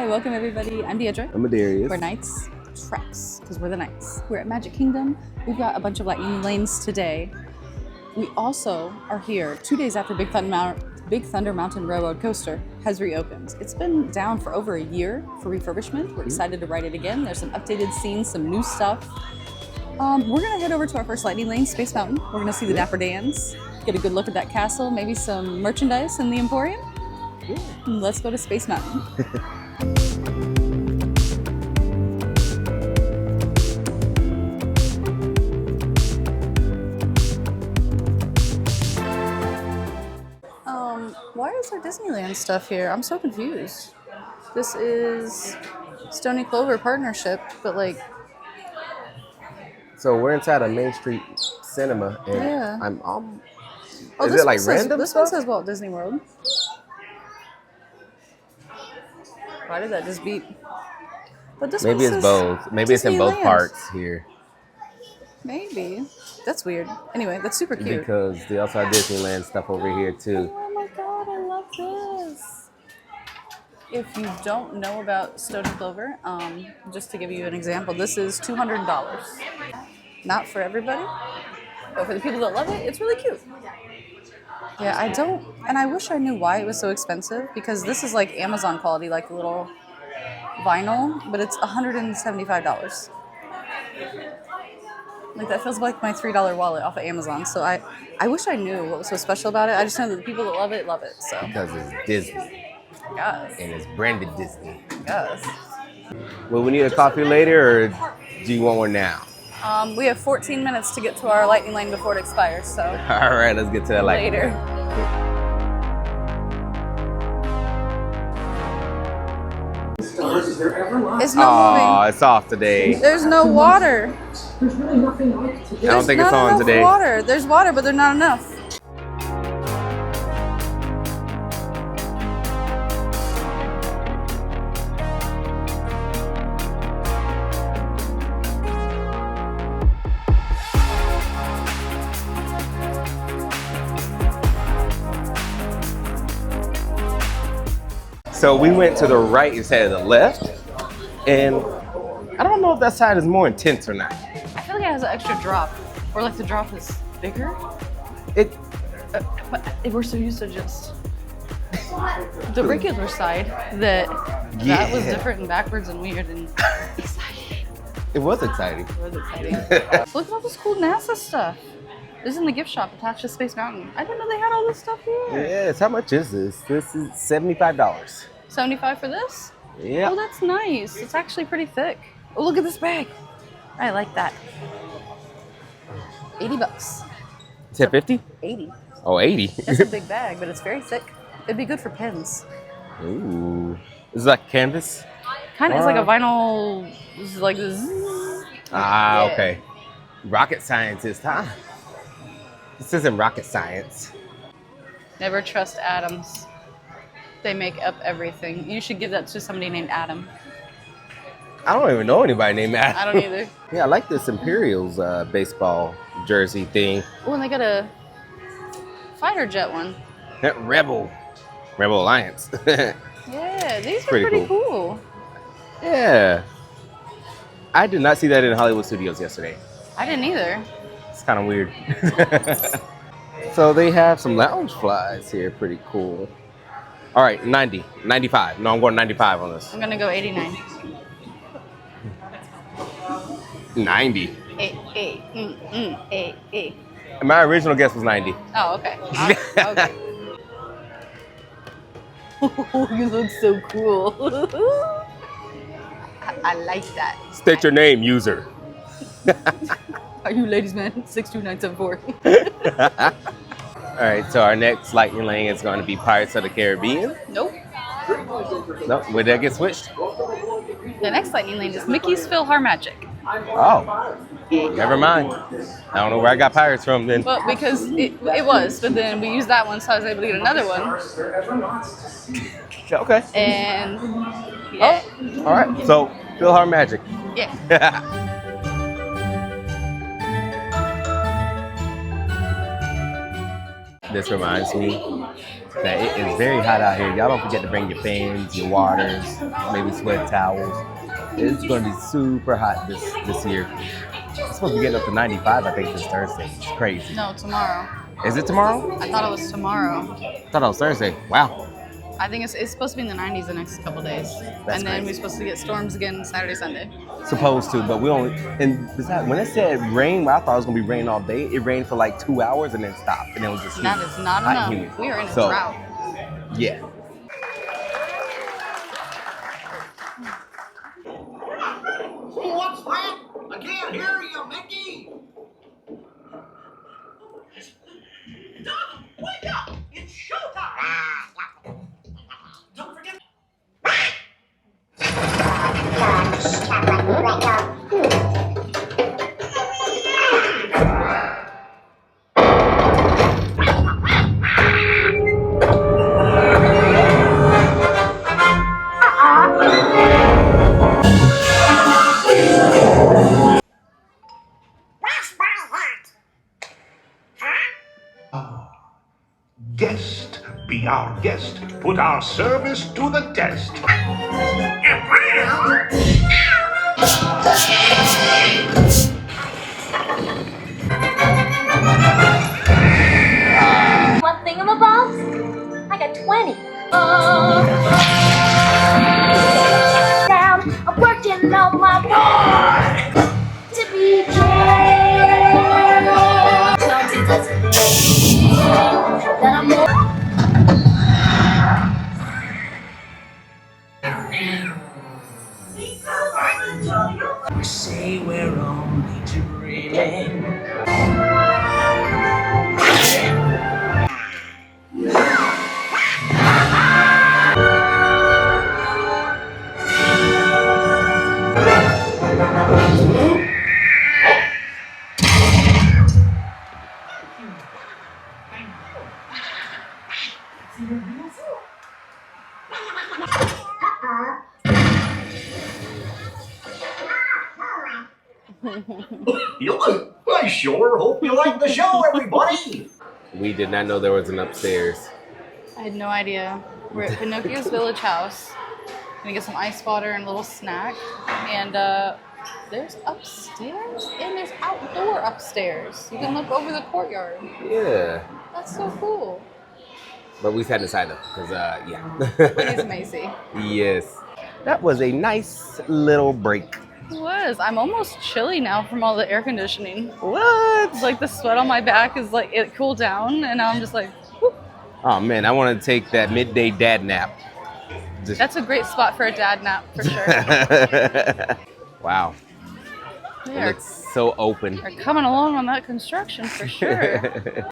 welcome everybody. I'm Deidre. I'm Adarius. We're Knights Treks, because we're the Knights. We're at Magic Kingdom. We've got a bunch of lightning lanes today. We also are here 2 days after Big Thunder Mountain Railroad Coaster has reopened. It's been down for over a year for refurbishment. We're excited to ride it again. There's some updated scenes, some new stuff. We're gonna head over to our first lightning lane, Space Mountain. We're gonna see the Dapper Dans, get a good look at that castle, maybe some merchandise in the Emporium. And let's go to Space Mountain. Why is there Disneyland stuff here? I'm so confused. This is Stony Clover partnership, but like... So we're inside a Main Street cinema, and Yeah. is it like random This stuff? one says Walt Disney World. Why did that just beep? But this Maybe one it's says both. Maybe it's in both Disneyland. parts here. Maybe. That's weird. Anyway, that's super cute. Because they also have Disneyland stuff over here too. Oh my god, I love this. If you don't know about Stony Clover, just to give you an example, this is $200. Not for everybody, but for the people that love it, it's really cute. Yeah, I wish I knew why it was so expensive, because this is like Amazon quality, like a little vinyl, but it's $175. Like, that feels like my $3 wallet off of Amazon. So I wish I knew what was so special about it. I just know that the people that love it, so. Because it's Disney. Yes. And it's branded Disney. Yes. Will we need a coffee later, or do you want one now? We have 14 minutes to get to our lightning lane before it expires, so. All right, let's get to that Later. It's not Oh, moving. it's off today. There's no water. There's really nothing like to do. I don't think it's on today. Water. There's water, but there's not enough. So we went to the right instead of the left, and I don't know if that side is more intense or not. I feel like it has an extra drop, or like the drop is bigger. But we're so used to just the regular side that was different and backwards and weird and exciting. It was exciting. It was exciting. Look at all this cool NASA stuff. This is in the gift shop attached to Space Mountain. I didn't know they had all this stuff here. Yes, how much is this? This is $75. $75 for this? Yeah. Oh, that's nice. It's actually pretty thick. Oh, look at this bag. I like that. $80. Is 50? 80. Oh, 80. It's a big bag, but it's very thick. It'd be good for pens. Ooh. This is like canvas? Kind of, it's like a vinyl, it's like this. Ah, Yeah. okay. Rocket scientist, huh? This isn't rocket science. Never trust atoms. They make up everything. You should give that to somebody named Adam. I don't even know anybody named Adam. I don't either. Yeah, I like this Imperials baseball jersey thing. Oh, and they got a fighter jet one. Rebel Alliance. Yeah, these are Pretty pretty cool. Yeah. I did not see that in Hollywood Studios yesterday. I didn't either. It's kind of weird. So they have some lounge flies here. Pretty cool. All right, 90, 95. No, I'm going 95 on this. I'm gonna go 89. 90. Eh. My original guess was 90. Oh, okay. Okay. Oh, you look so cool. I like that. State your name, user. Are you ladies man? 62974. All right, so our next lightning lane is going to be Pirates of the Caribbean. Nope. No, where did that get switched? The next lightning lane is Mickey's PhilharMagic. Oh, never mind. I don't know where I got Pirates from then. Well, because it was, but then we used that one, so I was able to get another one. Okay. And yeah. Oh, all right. So PhilharMagic. Yeah. This reminds me that it is very hot out here. Y'all don't forget to bring your fans, your waters, maybe sweat towels. It's going to be super hot this year. It's supposed to be getting up to 95, I think, this Thursday. It's crazy. No, tomorrow. Is it tomorrow? I thought it was tomorrow. I thought it was Thursday. Wow. I think it's supposed to be in the 90s the next couple days. And then we're supposed to get storms again Saturday, Sunday. Supposed to, but we only, and besides, when it said rain, well, I thought it was going to be rain all day. It rained for like 2 hours and then stopped. And it was just That is not hot enough. humid. We are in a So, drought. Yeah. What's that? I can't hear you, Mickey. Doc, wake up! It's showtime! Don't forget. Guest, be our guest. Put our service to the test. What thingamabobs? I got 20. Down, I'm working on my board to be king. Something doesn't mean that I'm more. We say we're only dreaming. I sure hope you like the show, everybody. We did not know there was an upstairs. I had no idea. We're at Pinocchio's Village House. Gonna get some ice water and a little snack. And there's upstairs and there's outdoor upstairs. You can look over the courtyard. Yeah. That's so cool. But we sat inside though, because, yeah. Please, Macy. Yes. That was a nice little break. It was. I'm almost chilly now from all the air conditioning. What? It's like the sweat on my back is like, it cooled down and now I'm just like, whoop. Oh man, I want to take that midday dad nap. Just- That's a great spot for a dad nap for sure. Wow. It They're looks so open. coming along on that construction for sure.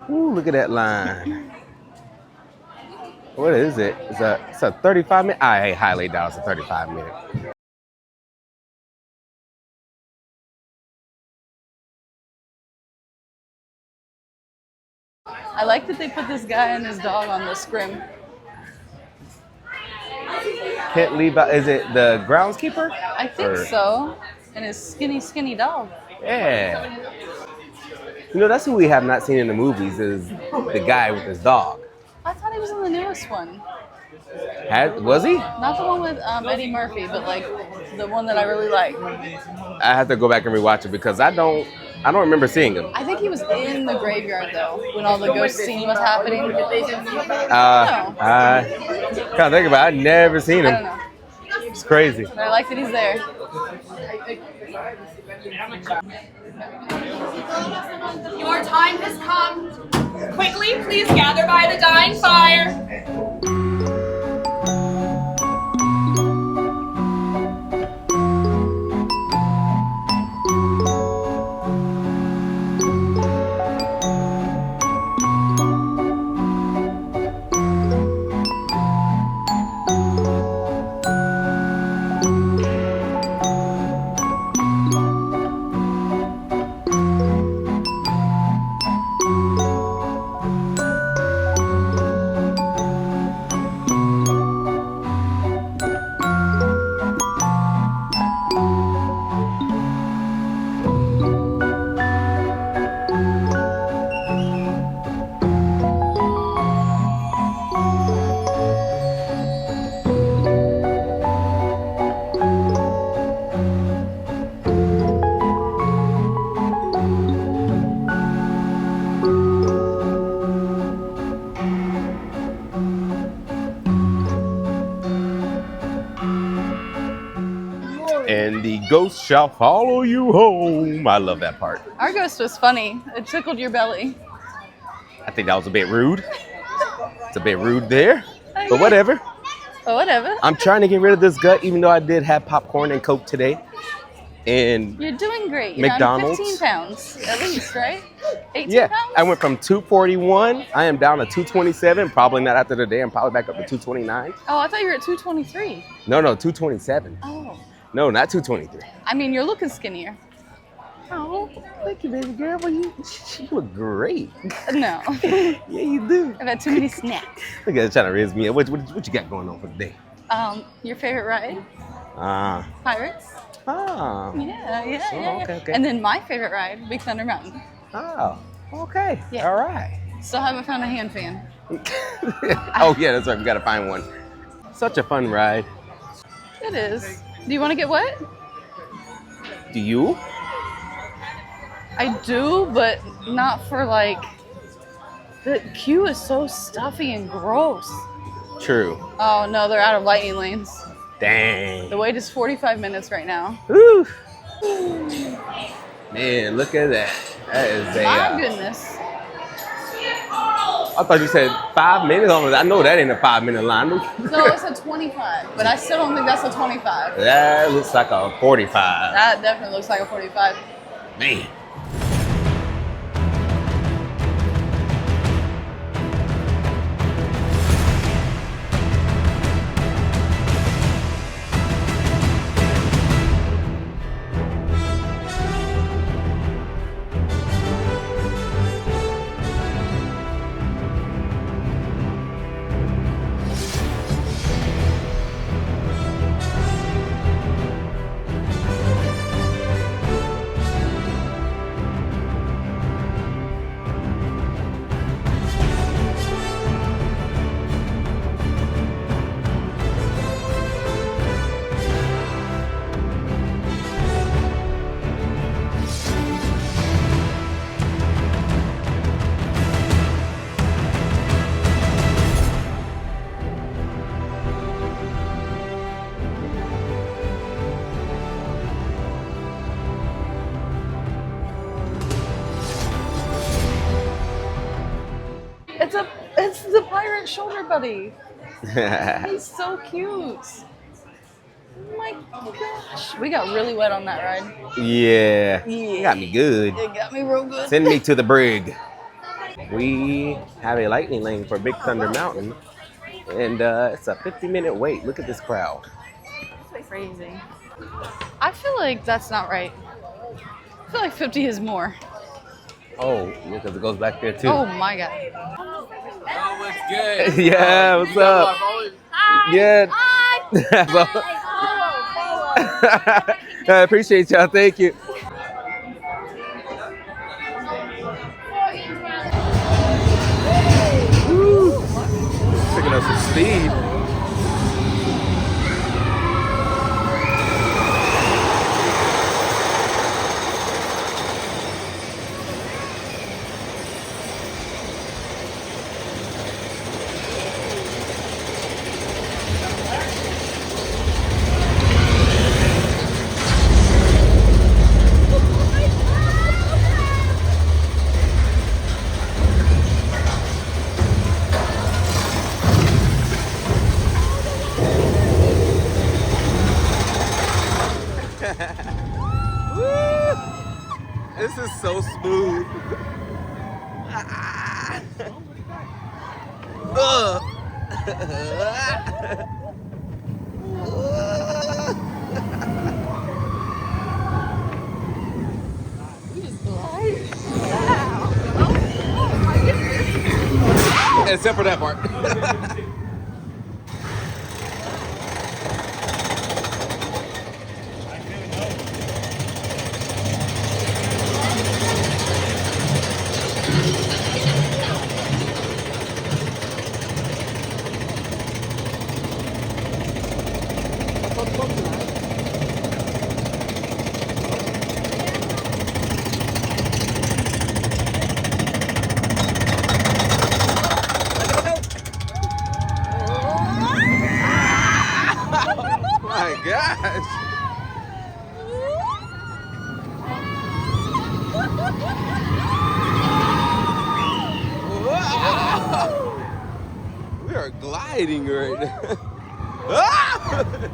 Ooh, look at that line. What is it? It's a 35-minute. I highly doubt it's a 35-minute. I like that they put this guy and his dog on the scrim. Can't leave out. Is it the groundskeeper? I think Or- so. And his skinny dog. Yeah. You know, that's who we have not seen in the movies is the guy with his dog. I thought he was in the newest one. Was he? Not the one with Eddie Murphy, but like the one that I really like. I have to go back and rewatch it because I don't remember seeing him. I think he was in the graveyard though, when all the ghost scene was happening. I can't think about it. I've never seen I him. don't know. It's crazy. But I like that he's there. Your time has come. Quickly, please gather by the dying fire. ghost shall follow you home. I love that part. Our ghost was funny. It tickled your belly. I think that was a bit rude. It's a bit rude there, but whatever. But whatever. I'm trying to get rid of this gut, even though I did have popcorn and Coke today. And You're doing great. You're McDonald's. down 15 pounds, at least, right? 18 yeah, pounds? I went from 241. I am down to 227. Probably not after the day. I'm probably back up to 229. Oh, I thought you were at 223. No, 227. Oh. No, not 223. I mean, you're looking skinnier. Oh, thank you, baby girl. Well, you look great. No. Yeah, you do. I've had too many snacks. Look at that trying to raise me up. What you got going on for the day? Your favorite ride? Ah. Pirates? Yeah. Okay. And then my favorite ride, Big Thunder Mountain. Oh, okay. Yeah. All right. Still haven't found a hand fan. Oh, yeah, that's right. We got to find one. Such a fun ride. It is. Do you want to get wet? Do you? I do, but not for like. The queue is so stuffy and gross. True. Oh no, they're out of lightning lanes. Dang. The wait is 45 minutes right now. Whew. Man, look at that. That is a. My goodness. I thought you said 5 minutes. I know that ain't a 5-minute line. No, it's a 25, but I still don't think that's a 25. That looks like a 45. That definitely looks like a 45. Man. It's the pirate shoulder buddy. He's so cute. Oh my gosh. We got really wet on that ride. Yeah. You got me good. It got me real good. Send me to the brig. We have a lightning lane for Big Thunder Mountain, and it's a 50-minute wait. Look at this crowd. That's crazy. I feel like that's not right. I feel like 50 is more. Oh, because it goes back there too. Oh my god. Oh, what's good? Yeah, what's up? Hi. Good. Hi. I appreciate y'all. Thank you. Woo. Picking up some speed. This is so smooth. Except for that part. gliding right now. Ah!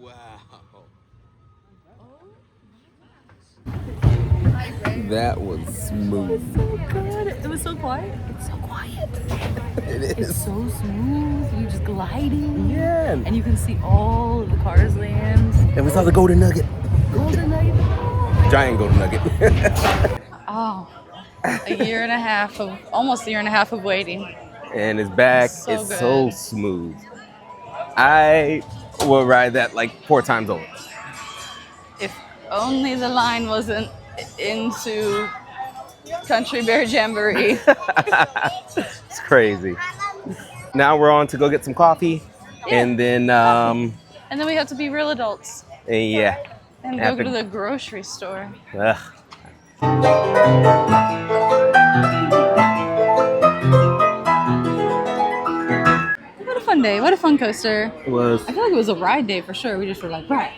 Wow. That was smooth. So good. It was so quiet. It's so quiet. It It's is. so smooth. You're just gliding. Yeah. And you can see all of the cars land. And we saw the golden nugget. Golden nugget. Giant golden nugget. Oh, almost a year and a half of waiting. And it's back. So it's good. so smooth. I will ride that like 4 times over. If only the line wasn't into Country Bear Jamboree. It's crazy. Now we're on to go get some coffee. Yeah. And then, And then we have to be real adults yeah. and Have go to- to the grocery store. Ugh. What a fun day. What a fun coaster. It was. I feel like it was a ride day for sure. We just were like, ride,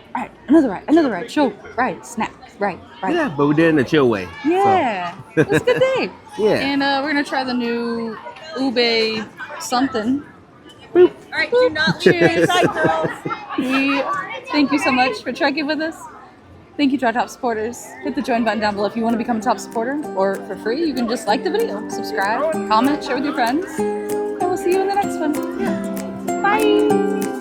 another ride, show, ride, snacks, ride. Yeah, but we did it in a chill way. Yeah. It was a good day. Yeah. And we're going to try the new Ube something. All right, do not leave Cheers. inside, girls. We thank you so much for trekking with us. Thank you to our top supporters. Hit the join button down below if you want to become a top supporter, or for free, you can just like the video, subscribe, comment, share with your friends, and we'll see you in the next one. Bye.